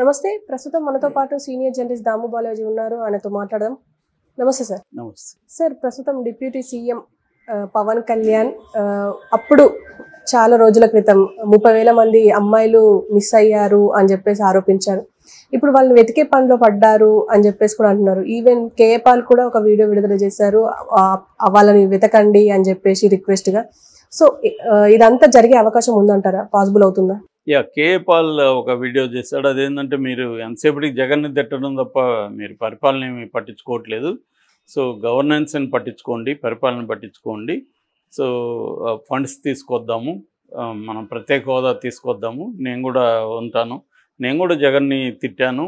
నమస్తే. ప్రస్తుతం మనతో పాటు సీనియర్ జర్నలిస్ట్ దాము బాలాజీ ఉన్నారు. ఆయనతో మాట్లాడదాం. నమస్తే సార్. నమస్తే సార్, ప్రస్తుతం డిప్యూటీ సీఎం పవన్ కళ్యాణ్ అప్పుడు చాలా రోజుల క్రితం 30,000 మంది అమ్మాయిలు మిస్ అయ్యారు అని చెప్పేసి ఆరోపించారు. ఇప్పుడు వాళ్ళని వెతికే పనిలో పడ్డారు అని చెప్పేసి కూడా అంటున్నారు. ఈవెన్ కేఏపాల్ కూడా ఒక వీడియో విడుదల చేశారు, వాళ్ళని వెతకండి అని చెప్పేసి రిక్వెస్ట్గా. సో ఇదంతా జరిగే అవకాశం ఉందంటారా? పాసిబుల్ అవుతుందా? కేఏపాల్ ఒక వీడియో చేశాడు. అదేంటంటే మీరు ఎంతసేపటికి జగన్ని తిట్టడం తప్ప మీరు పరిపాలన ఏమి పట్టించుకోవట్లేదు. సో గవర్నెన్స్ని పట్టించుకోండి, పరిపాలన పట్టించుకోండి. సో ఫండ్స్ తీసుకొద్దాము, మనం ప్రత్యేక హోదా తీసుకొద్దాము, నేను కూడా ఉంటాను, నేను కూడా జగన్ని తిట్టాను,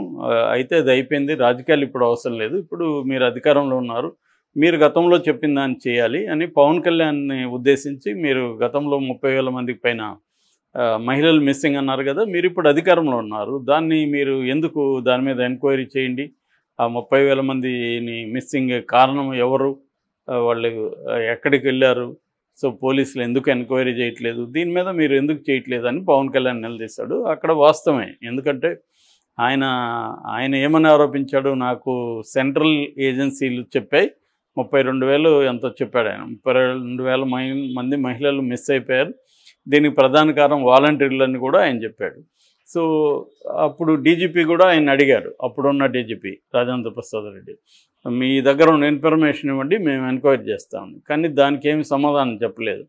అయితే అది అయిపోయింది, రాజకీయాలు ఇప్పుడు అవసరం లేదు, ఇప్పుడు మీరు అధికారంలో ఉన్నారు, మీరు గతంలో చెప్పిన దాన్ని చేయాలి అని పవన్ కళ్యాణ్ని ఉద్దేశించి, మీరు గతంలో 30,000 మందికి పైన మహిళలు మిస్సింగ్ అన్నారు కదా, మీరు ఇప్పుడు అధికారంలో ఉన్నారు, దాన్ని మీరు ఎందుకు దాని మీద ఎంక్వైరీ చేయండి, ఆ 30,000 మందిని మిస్సింగ్ కారణం ఎవరు, వాళ్ళు ఎక్కడికి వెళ్ళారు, సో పోలీసులు ఎందుకు ఎంక్వైరీ చేయట్లేదు, దీని మీద మీరు ఎందుకు చేయట్లేదు అని పవన్ కళ్యాణ్ నిలదీశాడు. అక్కడ వాస్తవమే, ఎందుకంటే ఆయన ఏమని ఆరోపించాడు, నాకు సెంట్రల్ ఏజెన్సీలు చెప్పాయి 32,000 ఎంతో చెప్పాడు ఆయన, 32,000 మంది మహిళలు మిస్ అయిపోయారు, దీనికి ప్రధాన కారణం వాలంటీర్లని కూడా ఆయన చెప్పాడు. సో అప్పుడు డీజీపీ కూడా ఆయన అడిగాడు, అప్పుడున్న డీజీపీ రాజేంద్ర ప్రసాద్ రెడ్డి, మీ దగ్గర ఉన్న ఇన్ఫర్మేషన్ ఇవ్వండి, మేము ఎంక్వైరీ చేస్తామని. కానీ దానికి ఏమి సమాధానం చెప్పలేదు.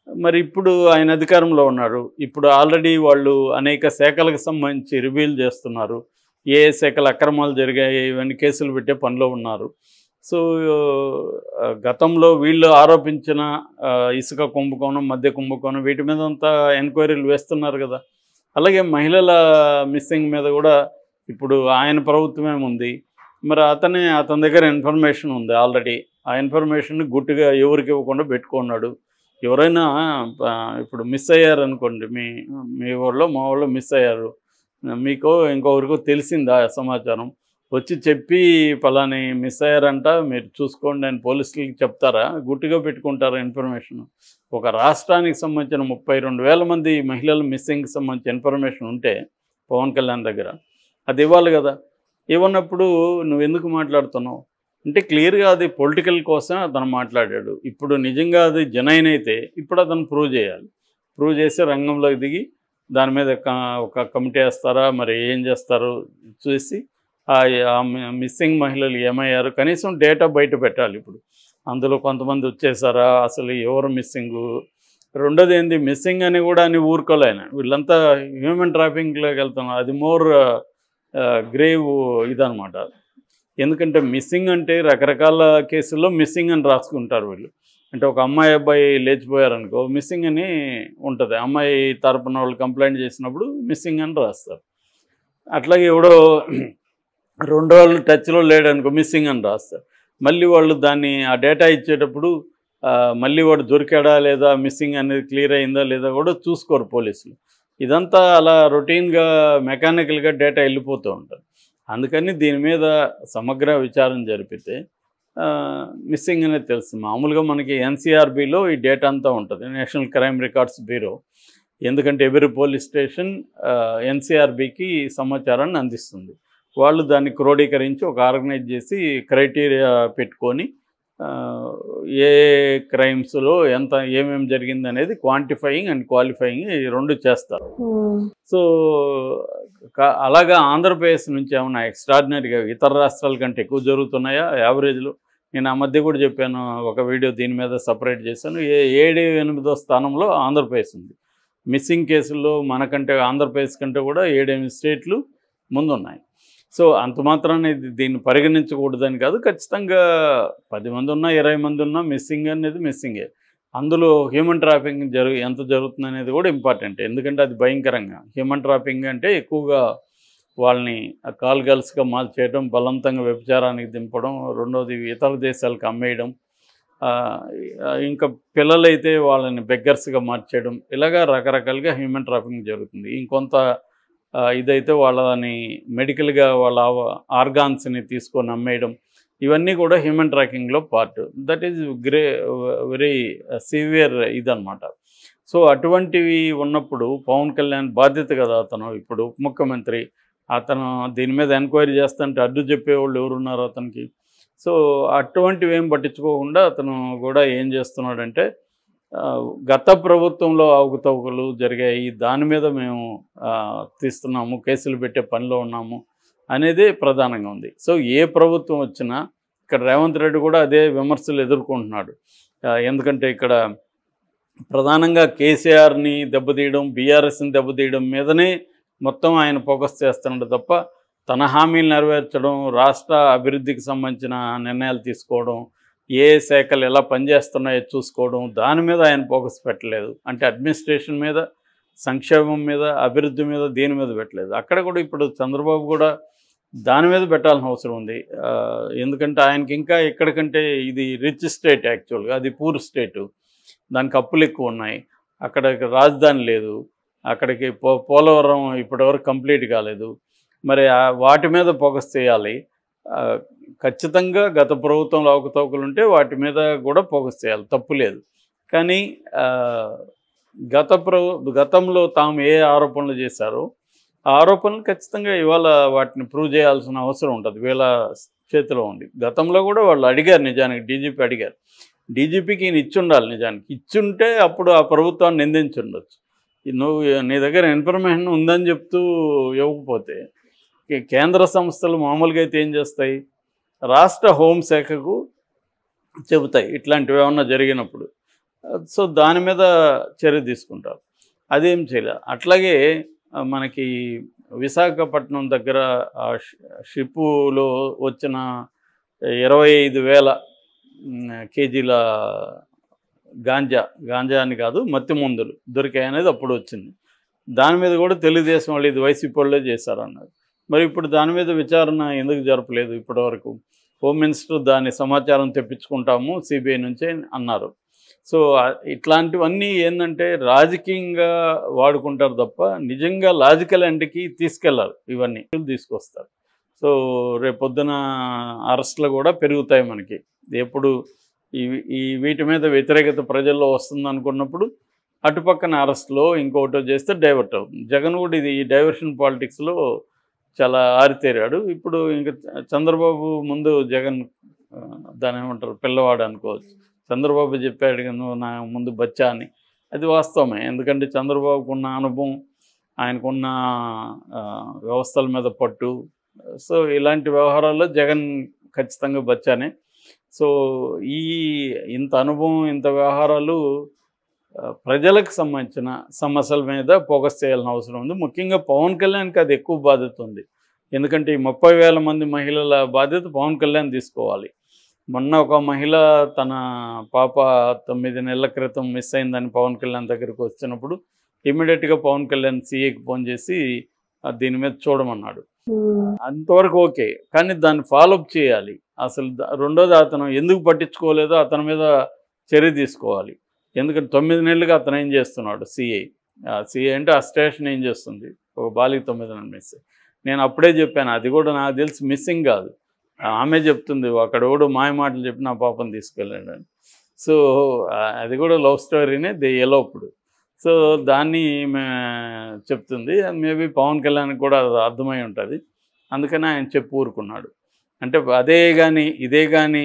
మరి ఇప్పుడు ఆయన అధికారంలో ఉన్నారు, ఇప్పుడు ఆల్రెడీ వాళ్ళు అనేక శాఖలకు సంబంధించి రివీల్ చేస్తున్నారు, ఏ శాఖల అక్రమాలు జరిగాయి ఇవన్నీ కేసులు పెట్టే పనిలో ఉన్నారు. సో గతంలో వీళ్ళు ఆరోపించిన ఇసుక కుంభకోణం, మద్య కుంభకోణం, వీటి మీద అంతా ఎంక్వైరీలు వేస్తున్నారు కదా. అలాగే మహిళల మిస్సింగ్ మీద కూడా ఇప్పుడు ఆయన ప్రభుత్వమే ఉంది, మరి అతని దగ్గర ఇన్ఫర్మేషన్ ఉంది ఆల్రెడీ, ఆ ఇన్ఫర్మేషన్ గుట్టుగా ఎవరికి ఇవ్వకుండా పెట్టుకున్నాడు. ఎవరైనా ఇప్పుడు మిస్ అయ్యారనుకోండి, మీ వాళ్ళు మా వాళ్ళు మిస్ అయ్యారు, మీకు ఇంకొకరికో తెలిసిందా సమాచారం, వచ్చి చెప్పి పలాని మిస్ అయ్యారంట మీరు చూసుకోండి అని పోలీసులకి చెప్తారా, గుట్టిగా పెట్టుకుంటారా ఇన్ఫర్మేషన్? ఒక రాష్ట్రానికి సంబంధించిన 32,000 మంది మహిళలు మిస్సింగ్కి సంబంధించిన ఇన్ఫర్మేషన్ ఉంటే పవన్ కళ్యాణ్ దగ్గర అది ఇవ్వాలి కదా. ఇవ్వనప్పుడు నువ్వు ఎందుకు మాట్లాడుతున్నావు అంటే క్లియర్గా అది పొలిటికల్ కోసం అతను మాట్లాడాడు. ఇప్పుడు నిజంగా అది జెన్యూన్ అయితే ఇప్పుడు అతను ప్రూవ్ చేయాలి, ప్రూవ్ చేసి రంగంలోకి దిగి దాని మీద ఒక కమిటీ వేస్తారా, మరి ఏం చేస్తారో చూసి మిస్సింగ్ మహిళలు ఏమయ్యారు కనీసం డేటా బయట పెట్టాలి. ఇప్పుడు అందులో కొంతమంది వచ్చేసారా, అసలు ఎవరు మిస్సింగు, రెండోది ఏంది మిస్సింగ్ అని కూడా అని ఊరుకోలేను, వీళ్ళంతా హ్యూమన్ ట్రాఫికింగ్లోకి వెళ్తున్నారు, అది మోర్ గ్రేవ్ ఇదనమాట. ఎందుకంటే మిస్సింగ్ అంటే రకరకాల కేసుల్లో మిస్సింగ్ అని రాసుకుంటారు వీళ్ళు. అంటే ఒక అమ్మాయి అబ్బాయి లేచిపోయారనుకో మిస్సింగ్ అని ఉంటుంది, అమ్మాయి తరపున వాళ్ళు కంప్లైంట్ చేసినప్పుడు మిస్సింగ్ అని రాస్తారు. అట్లాగే ఎవడో 2 రోజులు టచ్లో లేడనుకో మిస్సింగ్ అని రాస్తారు. మళ్ళీ వాళ్ళు దాన్ని ఆ డేటా ఇచ్చేటప్పుడు మళ్ళీ వాడు దొరికాడా లేదా, మిస్సింగ్ అనేది క్లియర్ అయిందా లేదా కూడా చూసుకోరు పోలీసులు. ఇదంతా అలా రొటీన్గా మెకానికల్గా డేటా వెళ్ళిపోతూ ఉంటుంది. అందుకని దీని మీద సమగ్ర విచారణ జరిపితే మిస్సింగ్ అనేది తెలుస్తుంది. మామూలుగా మనకి ఎన్సీఆర్బీలో ఈ డేటా అంతా ఉంటుంది, నేషనల్ క్రైమ్ రికార్డ్స్ బ్యూరో. ఎందుకంటే ఎవరి పోలీస్ స్టేషన్ ఎన్సీఆర్బీకి సమాచారాన్ని అందిస్తుంది. వాళ్ళు దాన్ని క్రోడీకరించి ఒక ఆర్గనైజ్ చేసి క్రైటీరియా పెట్టుకొని ఏ క్రైమ్స్లో ఎంత ఏమేమి జరిగింది అనేది క్వాంటిఫైయింగ్ అండ్ క్వాలిఫైయింగ్ ఈ రెండు చేస్తారు. సో అలాగా ఆంధ్రప్రదేశ్ నుంచి ఏమన్నా ఎక్స్ట్రాడినరీగా ఇతర రాష్ట్రాల కంటే ఎక్కువ జరుగుతున్నాయా యావరేజ్లో? నేను ఆ మధ్య కూడా చెప్పాను, ఒక వీడియో దీని మీద సపరేట్ చేశాను. 7-8వ స్థానంలో ఆంధ్రప్రదేశ్ ఉంది మిస్సింగ్ కేసుల్లో. మనకంటే ఆంధ్రప్రదేశ్ కంటే కూడా 7-8 స్టేట్లు ముందున్నాయి. సో అంత మాత్రాన్ని దీన్ని పరిగణించకూడదని కాదు, ఖచ్చితంగా 10 మంది ఉన్నా 20 మంది ఉన్నా మిస్సింగ్ అనేది మిస్సింగే. అందులో హ్యూమన్ ట్రాఫికింగ్ ఎంత జరుగుతుంది అనేది కూడా ఇంపార్టెంట్. ఎందుకంటే అది భయంకరంగా, హ్యూమన్ ట్రాఫికింగ్ అంటే ఎక్కువగా వాళ్ళని కాల్ గర్ల్స్గా మార్చేయడం, బలవంతంగా వ్యభిచారానికి దింపడం, రెండోది ఇతర దేశాలకు అమ్మేయడం, ఇంకా పిల్లలైతే వాళ్ళని బెగ్గర్స్గా మార్చేయడం, ఇలాగా రకరకాలుగా హ్యూమన్ ట్రాఫికింగ్ జరుగుతుంది. ఇంకొంత ఇదైతే వాళ్ళని మెడికల్గా వాళ్ళ ఆర్గాన్స్ని తీసుకొని అమ్మేయడం, ఇవన్నీ కూడా హ్యూమన్ ట్రాకింగ్లో part. That is very severe ఇదన్నమాట. సో అటువంటివి ఉన్నప్పుడు పవన్ కళ్యాణ్ బాధ్యత కదా, అతను ఇప్పుడు ఉప ముఖ్యమంత్రి, అతను దీని మీద ఎంక్వైరీ చేస్తుంటే అడ్డు చెప్పేవాళ్ళు ఎవరున్నారు అతనికి. సో అటువంటివి ఏం పట్టించుకోకుండా అతను కూడా ఏం చేస్తున్నాడంటే గత ప్రభుత్వంలో అవకతవకలు జరిగాయి, దాని మీద మేము తీస్తున్నాము, కేసులు పెట్టే పనిలో ఉన్నాము అనేది ప్రధానంగా ఉంది. సో ఏ ప్రభుత్వం వచ్చినా ఇక్కడ రేవంత్ రెడ్డి కూడా అదే విమర్శలు ఎదుర్కొంటున్నాడు. ఎందుకంటే ఇక్కడ ప్రధానంగా కేసీఆర్ని దెబ్బతీయడం, బీఆర్ఎస్ని దెబ్బతీయడం మీదనే మొత్తం ఆయన ఫోకస్ చేస్తున్నాడు తప్ప తన హామీలు నెరవేర్చడం, రాష్ట్ర అభివృద్ధికి సంబంధించిన నిర్ణయాలు తీసుకోవడం, ఏ శాఖలు ఎలా పనిచేస్తున్నాయో చూసుకోవడం, దాని మీద ఆయన ఫోకస్ పెట్టలేదు. అంటే అడ్మినిస్ట్రేషన్ మీద, సంక్షేమం మీద, అభివృద్ధి మీద, దేని మీద పెట్టలేదు. అక్కడ కూడా ఇప్పుడు చంద్రబాబు కూడా దాని మీద పెట్టాల్సిన అవసరం ఉంది. ఎందుకంటే ఆయనకి ఇంకా ఎక్కడికంటే ఇది రిచ్ స్టేట్, యాక్చువల్గా అది పూర్ స్టేటు, దానికి అప్పులు ఎక్కువ ఉన్నాయి, అక్కడ రాజధాని లేదు, అక్కడికి పోలవరం ఇప్పటివరకు కంప్లీట్ కాలేదు. మరి వాటి మీద ఫోకస్ చేయాలి. ఖచ్చితంగా గత ప్రభుత్వంలో అవకతవకలు ఉంటే వాటి మీద కూడా ఫోకస్ చేయాలి, తప్పు లేదు. కానీ గతంలో తాము ఏ ఆరోపణలు చేశారో ఆ ఆరోపణలు ఖచ్చితంగా ఇవాళ వాటిని ప్రూవ్ చేయాల్సిన అవసరం ఉంటుంది, వీళ్ళ చేతిలో ఉంది. గతంలో కూడా వాళ్ళు అడిగారు, నిజానికి డీజీపీ అడిగారు. డీజీపీకి ఈయన ఇచ్చుండాలి, నిజానికి ఇచ్చుంటే అప్పుడు ఆ ప్రభుత్వాన్ని నిందించుండొచ్చు. నువ్వు నీ దగ్గర ఇన్ఫర్మేషన్ ఉందని చెప్తూ ఇవ్వకపోతే కేంద్ర సంస్థలు మామూలుగా అయితే ఏం చేస్తాయి, రాష్ట్ర హోంశాఖకు చెబుతాయి ఇట్లాంటివి ఏమన్నా జరిగినప్పుడు. సో దాని మీద చర్య తీసుకుంటారు, అదేం చేయలే. అట్లాగే మనకి విశాఖపట్నం దగ్గర షిప్పులో వచ్చిన 25,000 కేజీల గాంజా అని కాదు, మత్తి మందులు దొరికాయి అనేది అప్పుడు వచ్చింది. దాని మీద కూడా తెలుగుదేశం వాళ్ళు ఇది వైసీపీ వాళ్ళే చేశారన్నారు. మరి ఇప్పుడు దాని మీద విచారణ ఎందుకు జరపలేదు ఇప్పటివరకు? హోమ్ మినిస్టర్ దాని సమాచారం తెప్పించుకుంటాము సిబిఐ నుంచే అన్నారు. సో ఇట్లాంటివన్నీ ఏంటంటే రాజకీయంగా వాడుకుంటారు తప్ప నిజంగా లాజికల్ ఎండ్కి తీసుకెళ్లారు, ఇవన్నీ తీసుకొస్తారు. సో రేపొద్దున అరెస్టులు కూడా పెరుగుతాయి మనకి. ఎప్పుడు వీటి మీద వ్యతిరేకత ప్రజల్లో వస్తుంది అనుకున్నప్పుడు అటుపక్కన అరెస్ట్లో ఇంకోటో చేస్తే డైవర్ట్ అవుతుంది. జగన్ కూడా ఈ డైవర్షన్ పాలిటిక్స్లో చాలా ఆరితేరాడు. ఇప్పుడు ఇంకా చంద్రబాబు ముందు జగన్ దాని ఏమంటారు పిల్లవాడు అనుకోవచ్చు. చంద్రబాబు చెప్పాడు నువ్వు నా ముందు బచ్చా అని, అది వాస్తవమే. ఎందుకంటే చంద్రబాబుకు ఉన్న అనుభవం, ఆయనకున్న వ్యవస్థల మీద పట్టు, సో ఇలాంటి వ్యవహారాల్లో జగన్ ఖచ్చితంగా బచ్చానే. సో ఇంత అనుభవం, ఇంత వ్యవహారాలు ప్రజలకు సంబంధించిన సమస్యల మీద ఫోకస్ చేయాల్సిన అవసరం ఉంది. ముఖ్యంగా పవన్ కళ్యాణ్కి అది ఎక్కువ బాధ్యత ఉంది. ఎందుకంటే ఈ 30,000 మంది మహిళల బాధ్యత పవన్ కళ్యాణ్ తీసుకోవాలి. మొన్న ఒక మహిళ తన పాప 9 నెలల క్రితం మిస్ అయిందని పవన్ కళ్యాణ్ దగ్గరికి వచ్చినప్పుడు ఇమీడియట్గా పవన్ కళ్యాణ్ సీఏకి ఫోన్ చేసి దీని మీద చూడమన్నాడు. అంతవరకు ఓకే, కానీ దాన్ని ఫాలోఅప్ చేయాలి. అసలు రెండోది అతను ఎందుకు పట్టించుకోలేదో అతని మీద చర్య తీసుకోవాలి. ఎందుకంటే 9 నెలలుగా అతను ఏం చేస్తున్నాడు, సిఐ అంటే ఆ స్టేషన్ ఏం చేస్తుంది, ఒక బాలిక 9 నెలలు మిస్. నేను అప్పుడే చెప్పాను, అది కూడా నాకు తెలిసి మిస్సింగ్ కాదు, ఆమె చెప్తుంది అక్కడ కూడా మాయ మాటలు చెప్పి నా పాపను తీసుకెళ్ళాడని. సో అది కూడా లవ్ స్టోరీనే, ది ఎలోప్డ్. సో దాన్ని చెప్తుంది. మేబీ పవన్ కళ్యాణ్కి కూడా అర్థమై ఉంటుంది, అందుకని ఆయన చెప్పి ఊరుకున్నాడు. అంటే అదే కానీ ఇదే కానీ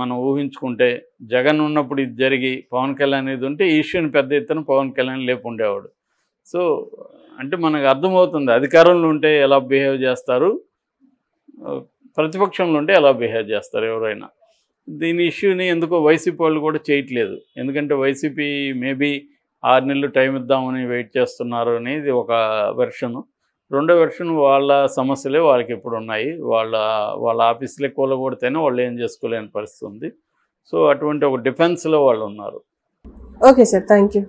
మనం ఊహించుకుంటే జగన్ ఉన్నప్పుడు ఇది జరిగి పవన్ కళ్యాణ్ ఇది ఉంటే ఈ ఇష్యూని పెద్ద ఎత్తున పవన్ కళ్యాణ్ లేపుండేవాడు. సో అంటే మనకు అర్థమవుతుంది అధికారంలో ఉంటే ఎలా బిహేవ్ చేస్తారు, ప్రతిపక్షంలో ఉంటే ఎలా బిహేవ్ చేస్తారు ఎవరైనా. దీని ఇష్యూని ఎందుకో వైసీపీ వాళ్ళు కూడా చేయట్లేదు. ఎందుకంటే వైసీపీ మేబీ 6 నెలలు టైం ఇద్దామని వెయిట్ చేస్తున్నారు అనేది ఒక వెర్షను. రెండో వెర్షన్ వాళ్ళ సమస్యలే వాళ్ళకి ఇప్పుడు ఉన్నాయి, వాళ్ళ ఆఫీసులే కూలగొడితేనే వాళ్ళు ఏం చేసుకోలేని పరిస్థితి ఉంది. సో అటువంటి ఒక డిఫెన్స్లో వాళ్ళు ఉన్నారు. Okay sir, thank you.